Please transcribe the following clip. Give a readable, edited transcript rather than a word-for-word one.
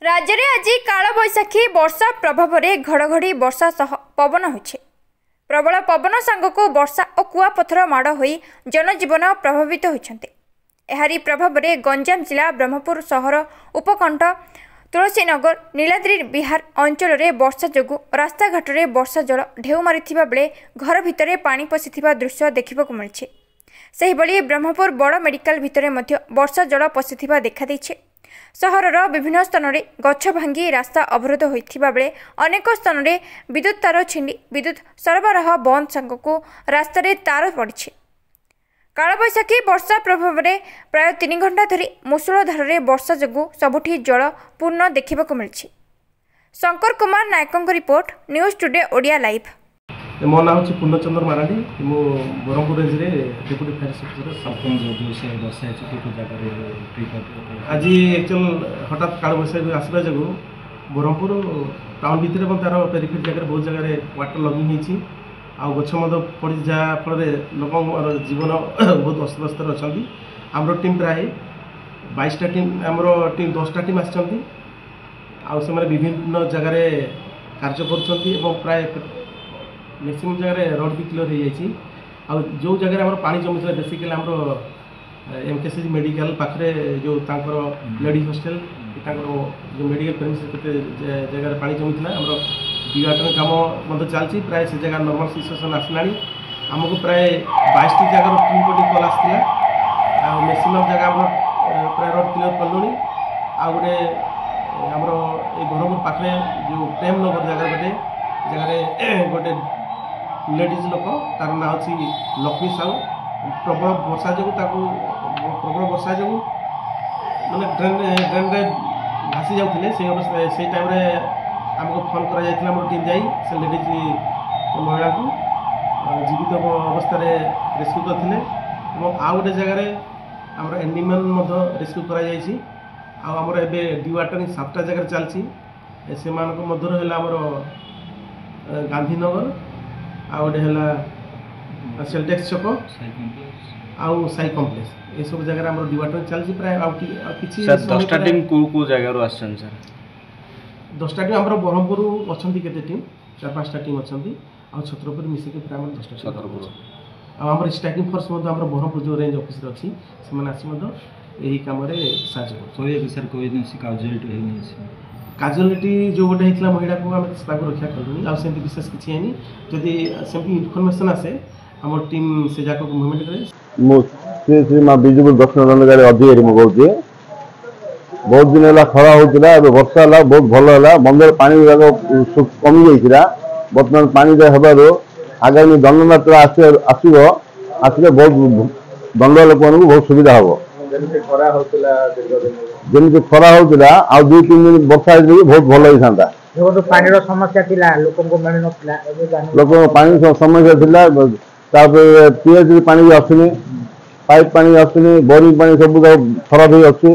राज्य में आज कालबैशाखी वर्षा प्रभाव में घड़घड़ी वर्षा सह पवन होइछे। प्रबल पवन सांगक वर्षा और कुआपथर माड़ हो जनजीवन प्रभावित होइछन्ते। एहारी प्रभाव में गंजाम जिला ब्रह्मपुर सहर उपकंठ तुलसीनगर नीलाद्रि विहार अंचल में वर्षा जोगु रास्ताघाट में वर्षा जल ढेउ मारिथिबा बेले घर भितर पानी पशिथिबा दृश्य देखिबाकु मिलिछे। सेहिभଳି ब्रह्मपुर बड़ मेडिकल भितर मध्य वर्षा जल पशिथिबा देखा दैछे। सहरर विभिन्न स्थान में गछ भांगी रास्ता अवरोध होइथिबा बेले अनेक स्थान में विद्युत तार छिंडी विद्युत सरबराह बंद सांगक रास्तार तार पड़ी। कालबैशाखी वर्षा प्रभाव में प्राय 3 घंटा धरी मूसलधार वर्षा जोगु सबुठी जल पूर्ण देखा मिली। शंकर कुमार नायकों report news today Odia live. मो ना हूँ पूर्णचंद्र माराडी मु ब्रह्मपुर रेंज रे डेप्यूटी फायर सेक्रेटरी। आज एक्चुअल हठात कालबैशाखी आसवा जो ब्रह्मपुर टाउन भितर तार पेरिफेरी जगह बहुत जगह वाटर लगिंग होती गछ पड़ी जहाँफल लोक जीवन बहुत अस्तव्यस्त अच्छा। आमर टीम प्राय 22टा टीम आमर टीम 10टा टीम आसने विभिन्न जगार कार्य कर प्राय मैक्सिमम जगह रोड भी क्लियर हो जाए। जो जगह आम पा जमी बेसिकली आम एमकेसीजी मेडिकल पाखे जो लेडीज हॉस्टल जो मेडिकल प्रेमिसेस केते जगह पानी जमी आम डिवाटर काम चलती प्राय से जगह नॉर्मल सिचुएशन आसला। आमको प्राय 22टी जगह टीम को कल आसाला मैक्सिमम जगह आम प्राय रोड क्लियर कलु। गोटे आमर ब्रह्मपुर पाखे जो प्रेम नगर जगह जगह गोटे लेडीज लोक तार ना अच्छी लक्ष्मी साहू प्रबल वर्षा जो प्रबल वर्षा जो मैंने ड्रेन भासी जाते से टाइम आमको फोन कर टीम जा लेडीज महिला को जीवित अवस्था रेस्क्यू करते। आउ गोटे जगार आम एनिमल रेस्क्यू करमर ए डिवाटरिंग 7टा जगह चलती से आमर गांधीनगर आउटे है सेल्टेक्स छक आउ साई कम्प्लेक्स ये सब जगह आम डिवाटर चलती प्राय कि 10टा टीम को जगह सर 10टा टीम आम ब्रह्मपुर अच्छा केते टीम 4-5टा टीम अच्छा आ छत्रपुर मिसिक प्राय 10टा छत्रपुर आम स्ट्राइकिंग फोर्स आम ब्रह्मपुर जो रेंज ऑफिसर अच्छी से यही कम काजुआलिटी जो गोटे होता महिला को आम रक्षा कलुनी आमती विशेष किसी है जदि सेमती इनफर्मेशन आसे आम टीम से जाक मुवमेंट करे। श्री माँ विजुपुर दक्षिण दंडकारी अधिकारी मुझे कहूँ बहुत दिन है खरा होता है वर्षा है बहुत भल है बंदर पानी गुराक कमी जाइए बर्तमान पानी हबार आगामी दंडनात्र आसले बहुत दंड लोक बहुत सुविधा हम जमी खरा होता आ 2-3 दिन वर्षा बहुत भल होता पानी समस्या लोक पानी समस्या थी पीएच पानी भी आसुनी पाइप पानी आसुनी बोरिंग पानी सब खराब हो अच्छी